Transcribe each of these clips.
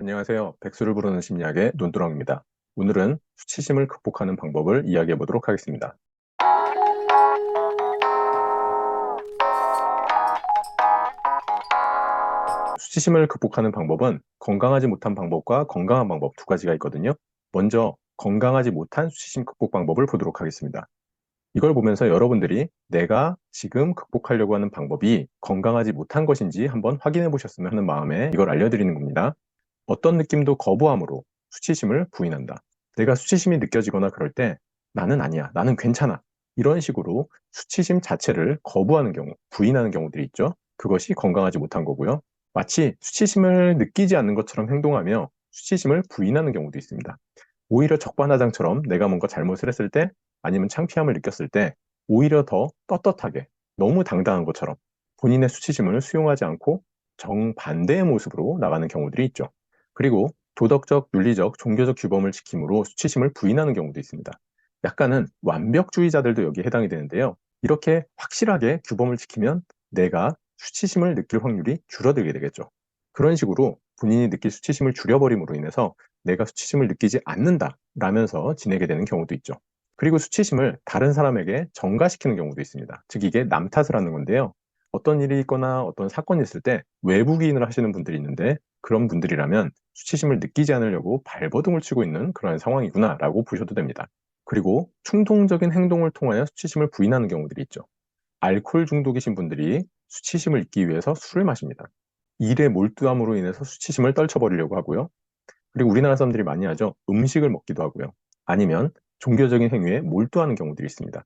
안녕하세요. 백수를 부르는 심리학의 논두렁입니다. 오늘은 수치심을 극복하는 방법을 이야기해 보도록 하겠습니다. 수치심을 극복하는 방법은 건강하지 못한 방법과 건강한 방법 두 가지가 있거든요. 먼저 건강하지 못한 수치심 극복 방법을 보도록 하겠습니다. 이걸 보면서 여러분들이 내가 지금 극복하려고 하는 방법이 건강하지 못한 것인지 한번 확인해 보셨으면 하는 마음에 이걸 알려드리는 겁니다. 어떤 느낌도 거부함으로 수치심을 부인한다. 내가 수치심이 느껴지거나 그럴 때 나는 아니야, 나는 괜찮아. 이런 식으로 수치심 자체를 거부하는 경우, 부인하는 경우들이 있죠. 그것이 건강하지 못한 거고요. 마치 수치심을 느끼지 않는 것처럼 행동하며 수치심을 부인하는 경우도 있습니다. 오히려 적반하장처럼 내가 뭔가 잘못을 했을 때 아니면 창피함을 느꼈을 때 오히려 더 떳떳하게 너무 당당한 것처럼 본인의 수치심을 수용하지 않고 정반대의 모습으로 나가는 경우들이 있죠. 그리고 도덕적, 윤리적, 종교적 규범을 지킴으로 수치심을 부인하는 경우도 있습니다. 약간은 완벽주의자들도 여기에 해당이 되는데요. 이렇게 확실하게 규범을 지키면 내가 수치심을 느낄 확률이 줄어들게 되겠죠. 그런 식으로 본인이 느낄 수치심을 줄여버림으로 인해서 내가 수치심을 느끼지 않는다라면서 지내게 되는 경우도 있죠. 그리고 수치심을 다른 사람에게 전가시키는 경우도 있습니다. 즉 이게 남 탓을 하는 건데요. 어떤 일이 있거나 어떤 사건이 있을 때 외부기인을 하시는 분들이 있는데 그런 분들이라면 수치심을 느끼지 않으려고 발버둥을 치고 있는 그런 상황이구나라고 보셔도 됩니다. 그리고 충동적인 행동을 통하여 수치심을 부인하는 경우들이 있죠. 알코올 중독이신 분들이 수치심을 잊기 위해서 술을 마십니다. 일에 몰두함으로 인해서 수치심을 떨쳐버리려고 하고요. 그리고 우리나라 사람들이 많이 하죠. 음식을 먹기도 하고요. 아니면 종교적인 행위에 몰두하는 경우들이 있습니다.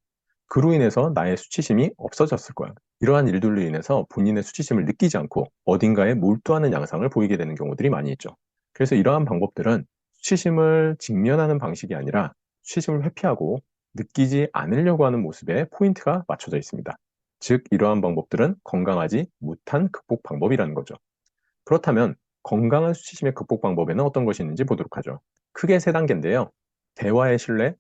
그로 인해서 나의 수치심이 없어졌을 거야. 이러한 일들로 인해서 본인의 수치심을 느끼지 않고 어딘가에 몰두하는 양상을 보이게 되는 경우들이 많이 있죠. 그래서 이러한 방법들은 수치심을 직면하는 방식이 아니라 수치심을 회피하고 느끼지 않으려고 하는 모습에 포인트가 맞춰져 있습니다. 즉, 이러한 방법들은 건강하지 못한 극복 방법이라는 거죠. 그렇다면 건강한 수치심의 극복 방법에는 어떤 것이 있는지 보도록 하죠. 크게 세 단계인데요. 대화의 신뢰,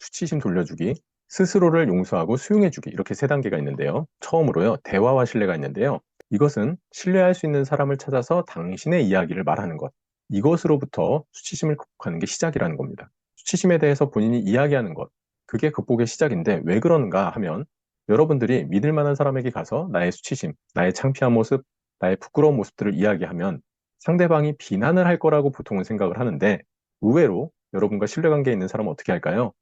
수치심 돌려주기, 스스로를 용서하고 수용해주기 이렇게 세 단계가 있는데요. 처음으로요. 대화와 신뢰가 있는데요. 이것은 신뢰할 수 있는 사람을 찾아서 당신의 이야기를 말하는 것. 이것으로부터 수치심을 극복하는 게 시작이라는 겁니다. 수치심에 대해서 본인이 이야기하는 것. 그게 극복의 시작인데 왜 그런가 하면 여러분들이 믿을 만한 사람에게 가서 나의 수치심, 나의 창피한 모습, 나의 부끄러운 모습들을 이야기하면 상대방이 비난을 할 거라고 보통은 생각을 하는데 의외로 여러분과 신뢰관계에 있는 사람은 어떻게 할까요?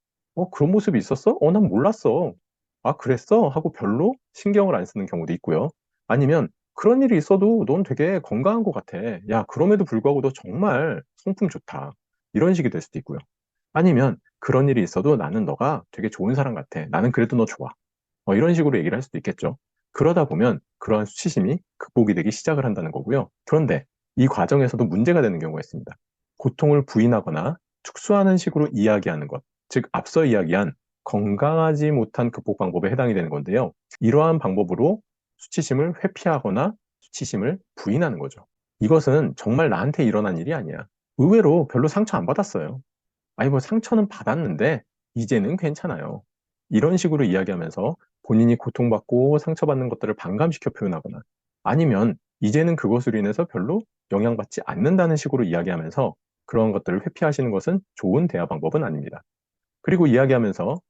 그런 모습이 있었어? 난 몰랐어. 아, 그랬어? 하고 별로 신경을 안 쓰는 경우도 있고요. 아니면 그런 일이 있어도 넌 되게 건강한 것 같아. 야, 그럼에도 불구하고 너 정말 성품 좋다. 이런 식이 될 수도 있고요. 아니면 그런 일이 있어도 나는 너가 되게 좋은 사람 같아. 나는 그래도 너 좋아. 이런 식으로 얘기를 할 수도 있겠죠. 그러다 보면 그러한 수치심이 극복이 되기 시작을 한다는 거고요. 그런데 이 과정에서도 문제가 되는 경우가 있습니다. 고통을 부인하거나 축소하는 식으로 이야기하는 것, 즉 앞서 이야기한 건강하지 못한 극복 방법에 해당이 되는 건데요. 이러한 방법으로 수치심을 회피하거나 수치심을 부인하는 거죠. 이것은 정말 나한테 일어난 일이 아니야. 의외로 별로 상처 안 받았어요. 아니 뭐 상처는 받았는데 이제는 괜찮아요. 이런 식으로 이야기하면서 본인이 고통받고 상처받는 것들을 반감시켜 표현하거나 아니면 이제는 그것으로 인해서 별로 영향받지 않는다는 식으로 이야기하면서 그런 것들을 회피하시는 것은 좋은 대화 방법은 아닙니다. 그리고 이야기하면서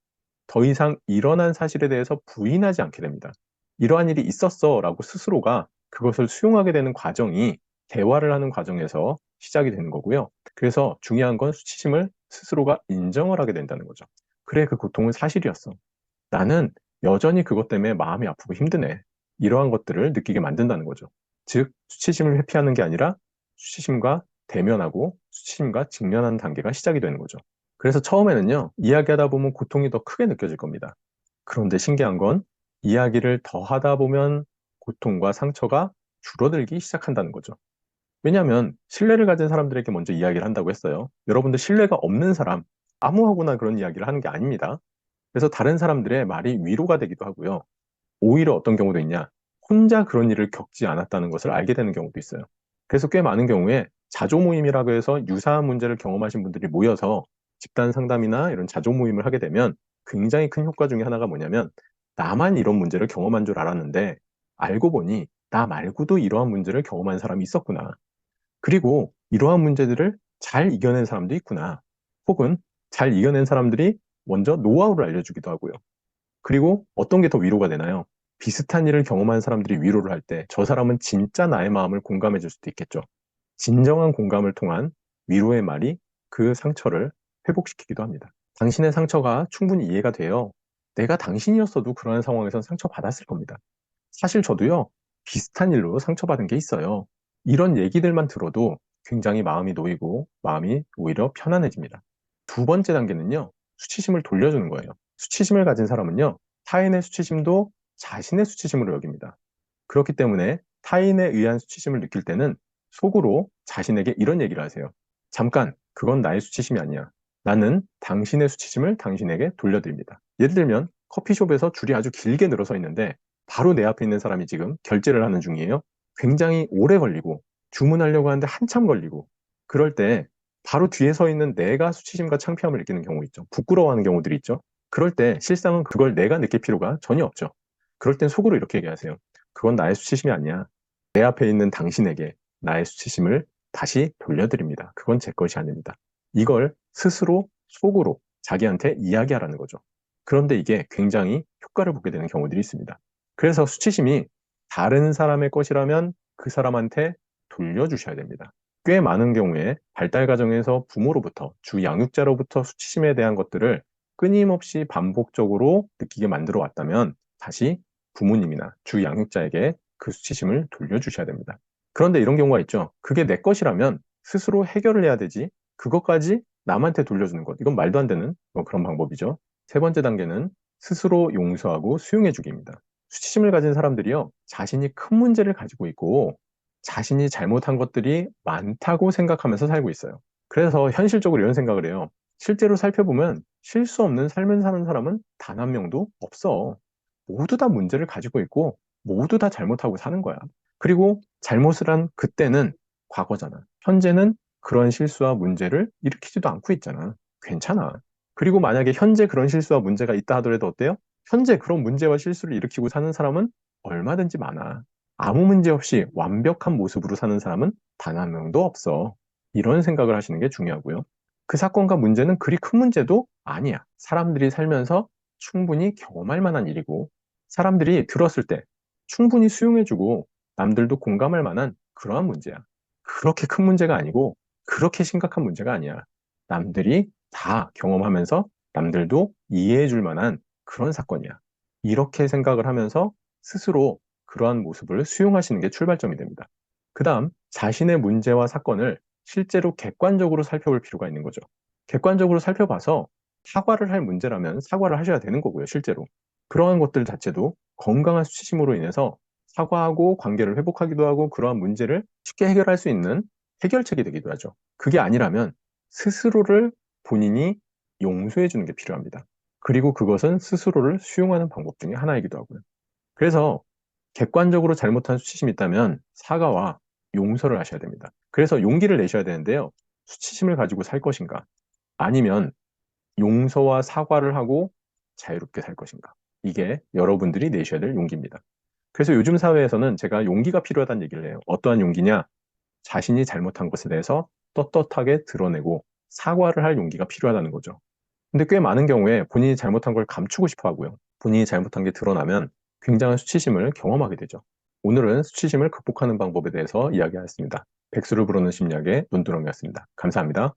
더 이상 일어난 사실에 대해서 부인하지 않게 됩니다. "이러한 일이 있었어."라고 스스로가 그것을 수용하게 되는 과정이 대화를 하는 과정에서 시작이 되는 거고요. 그래서 중요한 건 수치심을 스스로가 인정을 하게 된다는 거죠. '그래, 그 고통은 사실이었어. 나는 여전히 그것 때문에 마음이 아프고 힘드네.' 이러한 것들을 느끼게 만든다는 거죠. 즉 수치심을 회피하는 게 아니라 수치심과 대면하고 수치심과 직면하는 단계가 시작이 되는 거죠. 그래서 처음에는요. 이야기하다 보면 고통이 더 크게 느껴질 겁니다. 그런데 신기한 건 이야기를 더 하다 보면 고통과 상처가 줄어들기 시작한다는 거죠. 왜냐하면 신뢰를 가진 사람들에게 먼저 이야기를 한다고 했어요. 여러분들 신뢰가 없는 사람, 아무하고나 그런 이야기를 하는 게 아닙니다. 그래서 다른 사람들의 말이 위로가 되기도 하고요. 오히려 어떤 경우도 있냐, 혼자 그런 일을 겪지 않았다는 것을 알게 되는 경우도 있어요. 그래서 꽤 많은 경우에 자조 모임이라고 해서 유사한 문제를 경험하신 분들이 모여서 집단 상담이나 이런 자조 모임을 하게 되면 굉장히 큰 효과 중에 하나가 뭐냐면 나만 이런 문제를 경험한 줄 알았는데 알고 보니 나 말고도 이러한 문제를 경험한 사람이 있었구나. 그리고 이러한 문제들을 잘 이겨낸 사람도 있구나. 혹은 잘 이겨낸 사람들이 먼저 노하우를 알려주기도 하고요. 그리고 어떤 게 더 위로가 되나요? 비슷한 일을 경험한 사람들이 위로를 할 때 저 사람은 진짜 나의 마음을 공감해 줄 수도 있겠죠. 진정한 공감을 통한 위로의 말이 그 상처를 회복시키기도 합니다. 당신의 상처가 충분히 이해가 돼요. 내가 당신이었어도 그러한 상황에선 상처받았을 겁니다. 사실 저도요, 비슷한 일로 상처받은 게 있어요. 이런 얘기들만 들어도 굉장히 마음이 놓이고 마음이 오히려 편안해집니다. 두 번째 단계는요, 수치심을 돌려주는 거예요. 수치심을 가진 사람은요, 타인의 수치심도 자신의 수치심으로 여깁니다. 그렇기 때문에 타인에 의한 수치심을 느낄 때는 속으로 자신에게 이런 얘기를 하세요. 잠깐, 그건 나의 수치심이 아니야. 나는 당신의 수치심을 당신에게 돌려드립니다. 예를 들면 커피숍에서 줄이 아주 길게 늘어서 있는데 바로 내 앞에 있는 사람이 지금 결제를 하는 중이에요. 굉장히 오래 걸리고 주문하려고 하는데 한참 걸리고 그럴 때 바로 뒤에 서 있는 내가 수치심과 창피함을 느끼는 경우 있죠. 부끄러워하는 경우들이 있죠. 그럴 때 실상은 그걸 내가 느낄 필요가 전혀 없죠. 그럴 땐 속으로 이렇게 얘기하세요. 그건 나의 수치심이 아니야. 내 앞에 있는 당신에게 나의 수치심을 다시 돌려드립니다. 그건 제 것이 아닙니다. 이걸 스스로 속으로 자기한테 이야기하라는 거죠. 그런데 이게 굉장히 효과를 보게 되는 경우들이 있습니다. 그래서 수치심이 다른 사람의 것이라면 그 사람한테 돌려주셔야 됩니다. 꽤 많은 경우에 발달 과정에서 부모로부터, 주 양육자로부터 수치심에 대한 것들을 끊임없이 반복적으로 느끼게 만들어 왔다면 다시 부모님이나 주 양육자에게 그 수치심을 돌려주셔야 됩니다. 그런데 이런 경우가 있죠. 그게 내 것이라면 스스로 해결을 해야 되지 그것까지 남한테 돌려주는 것. 이건 말도 안 되는 그런 방법이죠. 세 번째 단계는 스스로 용서하고 수용해 주기입니다. 수치심을 가진 사람들이요. 자신이 큰 문제를 가지고 있고 자신이 잘못한 것들이 많다고 생각하면서 살고 있어요. 그래서 현실적으로 이런 생각을 해요. 실제로 살펴보면 실수 없는 삶을 사는 사람은 단 한 명도 없어. 모두 다 문제를 가지고 있고 모두 다 잘못하고 사는 거야. 그리고 잘못을 한 그때는 과거잖아. 현재는 그런 실수와 문제를 일으키지도 않고 있잖아. 괜찮아. 그리고 만약에 현재 그런 실수와 문제가 있다 하더라도 어때요? 현재 그런 문제와 실수를 일으키고 사는 사람은 얼마든지 많아. 아무 문제 없이 완벽한 모습으로 사는 사람은 단 한 명도 없어. 이런 생각을 하시는 게 중요하고요. 그 사건과 문제는 그리 큰 문제도 아니야. 사람들이 살면서 충분히 경험할 만한 일이고, 사람들이 들었을 때 충분히 수용해주고 남들도 공감할 만한 그러한 문제야. 그렇게 큰 문제가 아니고, 그렇게 심각한 문제가 아니야. 남들이 다 경험하면서 남들도 이해해 줄 만한 그런 사건이야. 이렇게 생각을 하면서 스스로 그러한 모습을 수용하시는 게 출발점이 됩니다. 그 다음, 자신의 문제와 사건을 실제로 객관적으로 살펴볼 필요가 있는 거죠. 객관적으로 살펴봐서 사과를 할 문제라면 사과를 하셔야 되는 거고요, 실제로. 그러한 것들 자체도 건강한 수치심으로 인해서 사과하고 관계를 회복하기도 하고 그러한 문제를 쉽게 해결할 수 있는 해결책이 되기도 하죠. 그게 아니라면 스스로를 본인이 용서해 주는 게 필요합니다. 그리고 그것은 스스로를 수용하는 방법 중에 하나이기도 하고요. 그래서 객관적으로 잘못한 수치심이 있다면 사과와 용서를 하셔야 됩니다. 그래서 용기를 내셔야 되는데요. 수치심을 가지고 살 것인가? 아니면 용서와 사과를 하고 자유롭게 살 것인가? 이게 여러분들이 내셔야 될 용기입니다. 그래서 요즘 사회에서는 제가 용기가 필요하다는 얘기를 해요. 어떠한 용기냐? 자신이 잘못한 것에 대해서 떳떳하게 드러내고 사과를 할 용기가 필요하다는 거죠. 근데 꽤 많은 경우에 본인이 잘못한 걸 감추고 싶어 하고요. 본인이 잘못한 게 드러나면 굉장한 수치심을 경험하게 되죠. 오늘은 수치심을 극복하는 방법에 대해서 이야기하였습니다. 백수를 부르는 심리학의 논두렁이었습니다. 감사합니다.